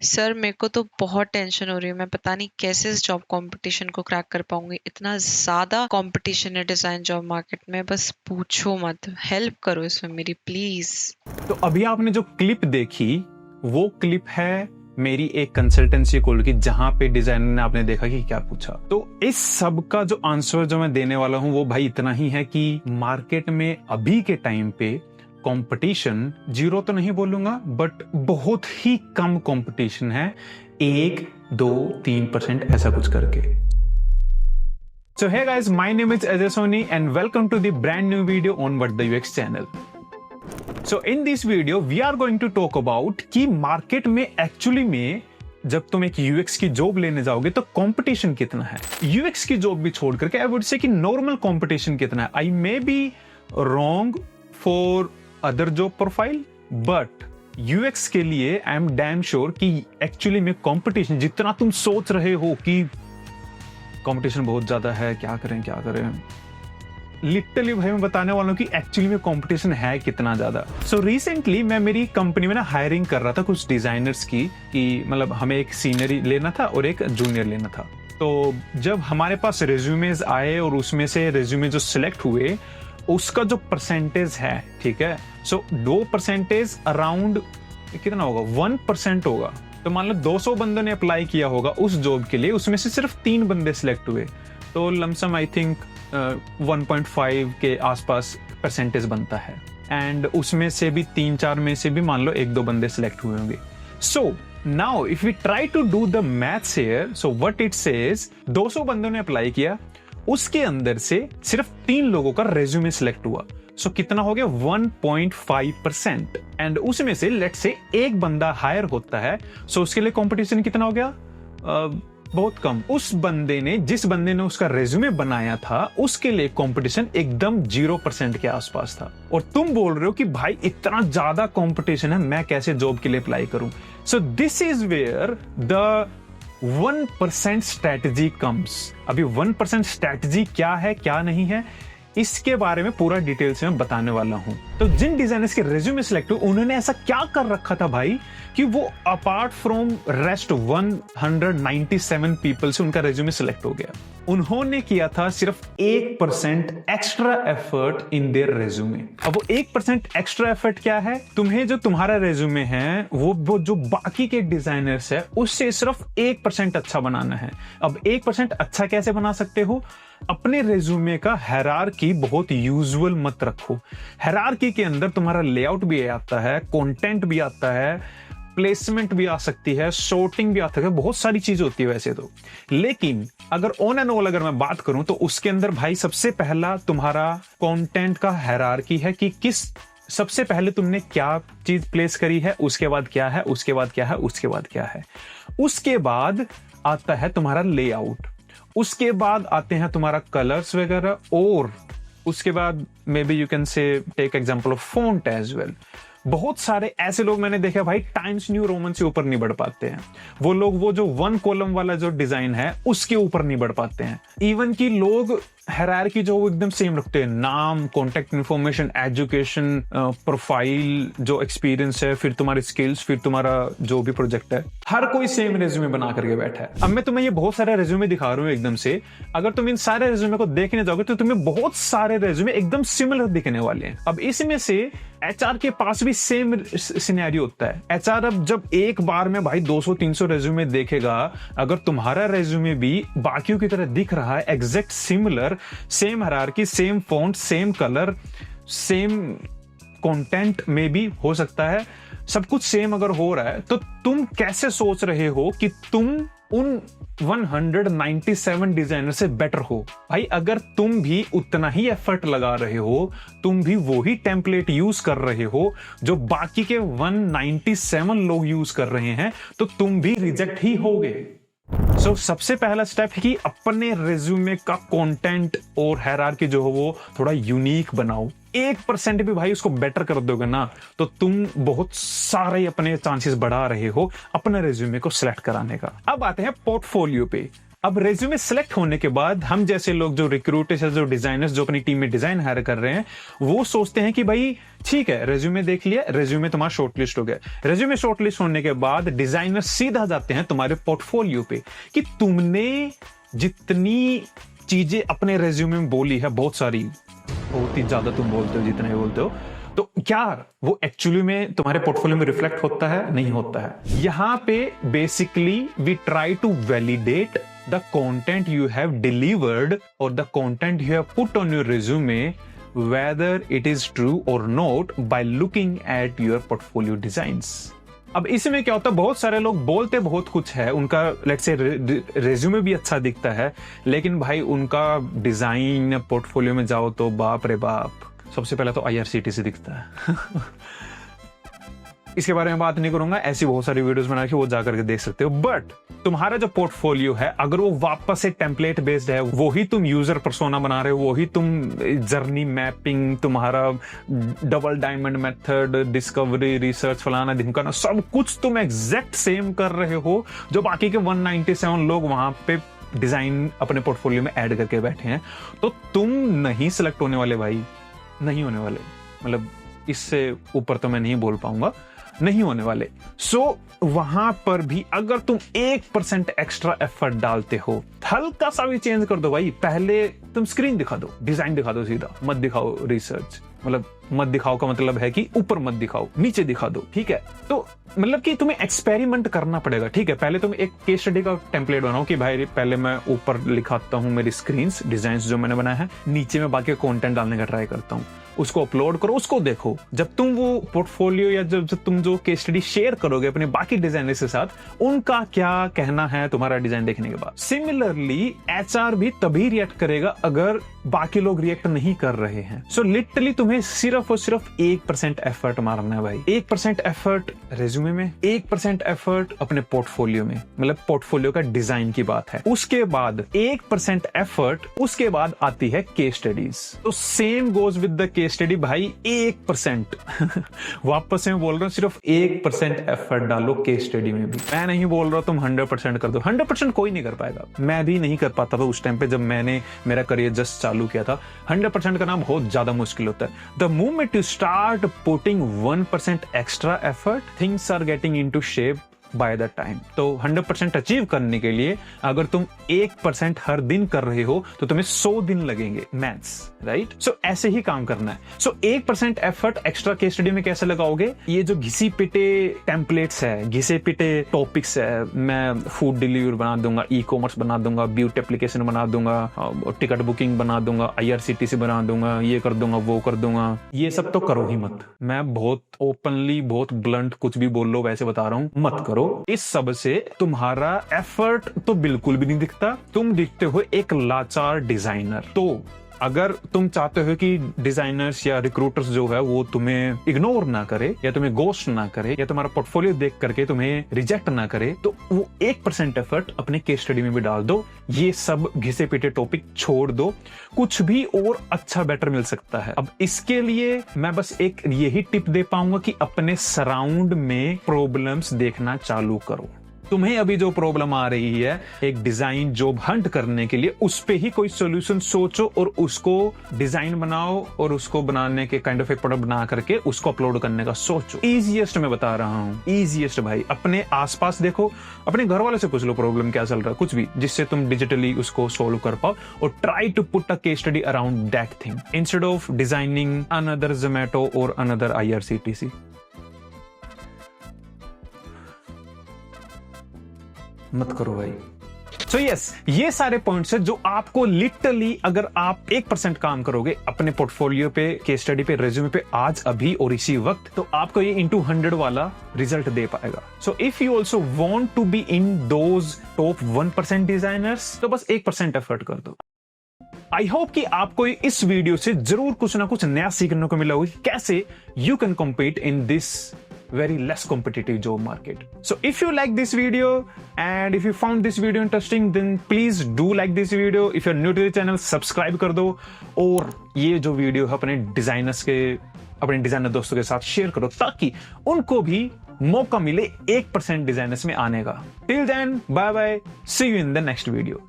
Sir मेरे को तो बहुत टेंशन हो रही है। मैं पता नहीं कैसे इस जॉब कंपटीशन को क्रैक कर पाऊंगी। इतना ज्यादा कंपटीशन है डिजाइन जॉब मार्केट में, बस पूछो मत। हेल्प करो इसमें मेरी, प्लीज। तो अभी आपने जो क्लिप देखी वो क्लिप है मेरी एक कंसल्टेंसी कॉल की, जहां पे डिजाइनर ने आपने देखा कि क्या पूछा। तो इस सब का जो आंसर जो मैं देने वाला हूं वो भाई इतना ही है कि मार्केट में अभी के टाइम पे कंपटीशन जीरो तो नहीं बोलूंगा, बट बहुत ही कम कंपटीशन है, 1, 2, 3% ऐसा कुछ करके। So hey guys, my name is Ajay Soni and welcome to the brand new video on What the UX channel. So in this video we are going to talk about कि market में actually में जब तुम एक UX की job लेने जाओगे तो कंपटीशन कितना है। यूएक्स की जॉब भी छोड़ करके आई वुड से कि नॉर्मल कंपटीशन कितना है। I may be wrong for other job profile, but UX के लिए आई एम डैम श्योर कि एक्चुअली में कंपटीशन जितना तुम सोच रहे हो कि कंपटीशन बहुत ज्यादा है, क्या करें लिटरली भाई मैं बताने वाला हूँ कि एक्चुअली में कंपटीशन है कितना ज्यादा। सो रिसेंटली मैं मेरी कंपनी में ना हायरिंग कर रहा था कुछ डिजाइनर्स की, कि मतलब हमें एक सीनियर लेना था और एक जूनियर लेना था। तो जब हमारे पास रेज्यूमेज आए और उसमें से रेज्यूमे जो सिलेक्ट हुए उसका जो परसेंटेज है, ठीक है, सो 2% अराउंड कितना होगा, 1% होगा। तो मान लो 200 बंदों ने अप्लाई किया होगा उस जॉब के लिए, उसमें से सिर्फ 3 बंदे सिलेक्ट हुए, तो लमसम आई थिंक 1.5 के आसपास परसेंटेज बनता है। एंड उसमें से भी 3-4 में से भी मान लो 1-2 बंदे सिलेक्ट हुए होंगे। So now if we try to do the maths here, so what it says, 200 बंदों ने अप्लाई किया, उसके अंदर से सिर्फ 3 लोगों का रेज्यूमे सिलेक्ट हुआ। सो कितना हो गया, 1.5%। एंड उसमें से लेट से एक बंदा हायर होता है, सो उसके लिए कंपटीशन कितना हो गया, बहुत कम। उस बंदे ने, जिस बंदे ने उसका रेज्यूमे बनाया था, उसके लिए कंपटीशन एकदम 0% के आसपास था। और तुम बोल रहे हो कि भाई इतना ज्यादा कंपटीशन है, मैं कैसे जॉब के लिए अप्लाई करूं। So this is where the 1% strategy comes. अभी 1% स्ट्रेटजी क्या है क्या नहीं है इसके बारे में पूरा डिटेल से मैं बताने वाला हूं। तो जिन डिजाइनर्स के रेज्यूमे सिलेक्ट हुए उन्होंने ऐसा क्या कर रखा था भाई कि वो अपार्ट फ्रॉम रेस्ट 197 पीपल से उनका रेज्यूमे सिलेक्ट हो गया। उन्होंने किया था सिर्फ 1% extra effort in their resume. अब वो 1% एक्स्ट्रा एफर्ट क्या है, तुम्हें जो तुम्हारा रेज्यूमे है वो जो बाकी के डिजाइनर्स है उससे सिर्फ 1% अच्छा बनाना है। अब 1% अच्छा कैसे बना सकते हो, अपने रेज्यूमे का हायरार्की बहुत यूजुअल मत रखो। हायरार्की के अंदर तुम्हारा लेआउट भी आता है, कंटेंट भी आता है, प्लेसमेंट भी आ सकती है, सॉर्टिंग भी आ सकती है, बहुत सारी चीजें होती है वैसे तो। लेकिन अगर ऑन एंड ऑल अगर मैं बात करूं तो उसके अंदर भाई सबसे पहला तुम्हारा कंटेंट का हायरार्की है कि किस सबसे पहले तुमने क्या चीज प्लेस करी है, उसके बाद क्या है, उसके बाद क्या है, उसके बाद क्या है, उसके बाद आता है तुम्हारा लेआउट, उसके बाद आते हैं तुम्हारा कलर्स वगैरह, और उसके बाद maybe you can say take example of font as well. बहुत सारे ऐसे लोग मैंने देखा भाई टाइम्स न्यू रोमन से ऊपर नहीं बढ़ पाते हैं। वो लोग वो जो 1 कॉलम वाला जो डिजाइन है उसके ऊपर नहीं बढ़ पाते हैं। इवन कि लोग हायरार्की जो वो एकदम सेम रखते हैं, नाम, कॉन्टेक्ट इन्फॉर्मेशन, एजुकेशन, प्रोफाइल, जो एक्सपीरियंस है, फिर तुम्हारे स्किल्स, फिर तुम्हारा जो भी प्रोजेक्ट है, हर कोई सेम रेज्यूमे बना करके बैठा है। अब मैं तुम्हें ये बहुत सारे रेज्यूमे दिखा रहा हूँ एकदम से, अगर तुम इन सारे रेज्यूमे को देखने जाओगे तो तुम्हें बहुत सारे रेज्यूमे एकदम सिमिलर दिखने वाले हैं। अब इसमें से एचआर के पास भी सेम सिनेरियो होता है। एचआर अब जब एक बार में भाई 200-300 रेज्यूमे देखेगा, अगर तुम्हारा रेज्यूमे भी बाकियों की तरह दिख रहा है, exact similar, same hierarchy, same font, same colour, same content में भी हो सकता है, सब कुछ सेम अगर हो रहा है, तो तुम कैसे सोच रहे हो कि तुम उन 197 डिजाइनर से बेटर हो। भाई अगर तुम भी उतना ही एफर्ट लगा रहे हो, तुम भी वो ही टेम्पलेट यूज कर रहे हो जो बाकी के 197 लोग यूज कर रहे हैं, तो तुम भी रिजेक्ट ही होगे। सो सबसे पहला स्टेप है कि अपने रेज्यूमे का कंटेंट और हायरार्की जो है वो थोड़ा यूनिक बनाओ। 1% भी भाई उसको बेटर कर दोगे ना, तो तुम बहुत सारे अपने चांसेस बढ़ा रहे हो अपने रेज्यूमे को सिलेक्ट कराने का। अब आते हैं पोर्टफोलियो पे। अब रेज्यूमे सेलेक्ट होने के बाद हम जैसे लोग जो रिक्रूटर्स जो डिजाइनर्स जो अपनी टीम में डिजाइन हायर कर रहे हैं, वो सोचते हैं कि भाई ठीक है, रेज्यूमे देख लिया, रेज्यूमे तुम्हारा शॉर्टलिस्ट हो गया। रेज्यूमे शॉर्टलिस्ट होने के बाद डिजाइनर सीधा जाते हैं तुम्हारे पोर्टफोलियो पे कि तुमने जितनी चीजें अपने रेज्यूमे में बोली है, बहुत सारी, बहुत ही ज्यादा तुम बोलते हो, जितने बोलते हो, तो क्या वो एक्चुअली में तुम्हारे पोर्टफोलियो में रिफ्लेक्ट होता है? नहीं होता है। यहां पे basically we try to validate the content you have delivered और the content you have put on your resume, whether it is true और not, by looking at your portfolio designs. अब इसमें क्या होता है, बहुत सारे लोग बोलते बहुत कुछ है, उनका लेट्स से रेज्यूमे भी अच्छा दिखता है, लेकिन भाई उनका डिजाइन पोर्टफोलियो में जाओ तो बाप रे बाप, सबसे पहले तो IRCTC दिखता है। इसके बारे में बात नहीं करूंगा, ऐसी बहुत सारी वीडियोस बना के वो जाकर के देख सकते हो। बट तुम्हारा जो पोर्टफोलियो है, अगर वो वापस से टेम्पलेट बेस्ड है, वो ही तुम यूजर पर्सोना बना रहे हो, वो ही तुम जर्नी मैपिंग, तुम्हारा double diamond method, discovery, research, फलाना ढिमकाना, सब कुछ तुम एग्जैक्ट सेम कर रहे हो जो बाकी के 197 लोग वहां पे डिजाइन अपने पोर्टफोलियो में ऐड करके बैठे हैं, तो तुम नहीं सिलेक्ट होने वाले भाई, नहीं होने वाले। मतलब इससे ऊपर तो मैं नहीं बोल पाऊंगा, नहीं होने वाले। सो वहां पर भी अगर तुम 1% एक्स्ट्रा एफर्ट डालते हो, हल्का सा भी चेंज कर दो भाई, पहले तुम स्क्रीन दिखा दो, डिजाइन दिखा दो, सीधा मत दिखाओ रिसर्च, मतलब मत दिखाओ का मतलब है कि ऊपर मत दिखाओ, नीचे दिखा दो, ठीक है। तो मतलब कि तुम्हें एक्सपेरिमेंट करना पड़ेगा, ठीक है। पहले तुम एक केस स्टडी का टेम्पलेट बनाओ कि भाई पहले मैं ऊपर लिखाता हूं मेरी स्क्रीन्स, डिजाइन जो मैंने बनाया है, नीचे में बाकी कंटेंट डालने का ट्राई करता हूं, उसको अपलोड करो, उसको देखो। जब तुम वो पोर्टफोलियो या जब तुम जो केस स्टडी शेयर करोगे अपने बाकी डिजाइनर के साथ, उनका क्या कहना है तुम्हारा डिजाइन देखने के बाद। सिमिलरली HR भी तभी रिएक्ट करेगा अगर बाकी लोग रिएक्ट नहीं कर रहे हैं। सो लिटरली तुम्हें सिर्फ और सिर्फ 1% एफर्ट मारना है भाई। 1% एफर्ट रेज्यूमे में, 1% एफर्ट अपने पोर्टफोलियो में, मतलब पोर्टफोलियो का डिजाइन की बात है। उसके बाद 1% एफर्ट, उसके बाद आती है केस स्टडीज। तो same goes with the case study भाई, 1% वापस मैं बोल रहा हूं, सिर्फ 1% एफर्ट डालो केस स्टडी में भी। मैं नहीं बोल रहा तुम 100% कर दो, 100% कोई नहीं कर पाएगा, मैं भी नहीं कर पाता था उस टाइम पे जब मैंने मेरा करियर जस्ट चालू किया था। 100% करना बहुत ज्यादा मुश्किल होता है। The moment you start putting 1% extra effort, things are getting into shape by the time. तो 100% अचीव करने के लिए अगर तुम 1% हर दिन कर रहे हो तो तुम्हें 100 दिन लगेंगे, मैथ्स, राइट। सो ऐसे ही काम करना है। सो 1% एफर्ट एक्स्ट्रा केस स्टडी में कैसे लगाओगे? ये जो घिसी पिटे टेम्पलेट्स है, घिसे पिटे टॉपिक्स है, मैं फूड डिलीवरी बना दूंगा, ई-कॉमर्स बना दूंगा, ब्यूटी एप्लीकेशन बना दूंगा, टिकट बुकिंग बना दूंगा, IRCTC बना दूंगा, ये कर दूंगा, वो कर दूंगा, ये सब तो करो ही मत। मैं बहुत ओपनली, बहुत ब्लंट, कुछ भी बोल लो वैसे बता रहा हूं, मत करो। इस सब से तुम्हारा एफर्ट तो बिल्कुल भी नहीं दिखता, तुम दिखते हो एक लाचार डिजाइनर। तो अगर तुम चाहते हो कि डिजाइनर्स या रिक्रूटर्स जो है वो तुम्हें इग्नोर ना करे, या तुम्हें गोस्ट ना करे, या तुम्हारा पोर्टफोलियो देख करके तुम्हें रिजेक्ट ना करे, तो वो 1% एफर्ट अपने केस स्टडी में भी डाल दो। ये सब घिसे पिटे टॉपिक छोड़ दो, कुछ भी और अच्छा बेटर मिल सकता है। अब इसके लिए मैं बस एक यही टिप दे पाऊंगा कि अपने सराउंड में प्रॉब्लम्स देखना चालू करो। तुम्हें अभी जो प्रॉब्लम आ रही है एक डिजाइन जॉब हंट करने के लिए, उस पे ही कोई सॉल्यूशन सोचो और उसको डिजाइन बनाओ और उसको बनाने के काइंड ऑफ एक प्रोडक्ट बना करके उसको अपलोड करने का सोचो। इजीएस्ट मैं बता रहा हूं, इजीएस्ट भाई। अपने आसपास देखो, अपने घर वाले से पूछ लो प्रॉब्लम क्या चल रहा है, कुछ भी जिससे तुम डिजिटली उसको सोल्व कर पाओ, और try to put a case study around that thing instead of designing another Zomato और अनदर IRCTC। मत करो भाई। सो यस, ये सारे पॉइंट्स है जो आपको लिटरली, अगर आप 1% काम करोगे अपने पोर्टफोलियो पे, केस स्टडी पे, रेज्यूमे पे आज, अभी और इसी वक्त, तो आपको ये into 100 वाला रिजल्ट दे पाएगा। So if you also want to be in those top 1% designers, तो बस 1% एफर्ट कर दो। आई होप कि आपको इस वीडियो से जरूर कुछ ना कुछ नया सीखने को मिला होगा, कैसे you can compete in this very less competitive job market. So if you like this video and if you found this video interesting, then please do like this video. If you're new to the channel, subscribe कर दो, और ये जो video है अपने designers के, अपने designer दोस्तों के साथ शेयर करो, ताकि उनको भी मौका मिले 1% डिजाइनर्स में आने का। Till then bye bye, see you in the next video.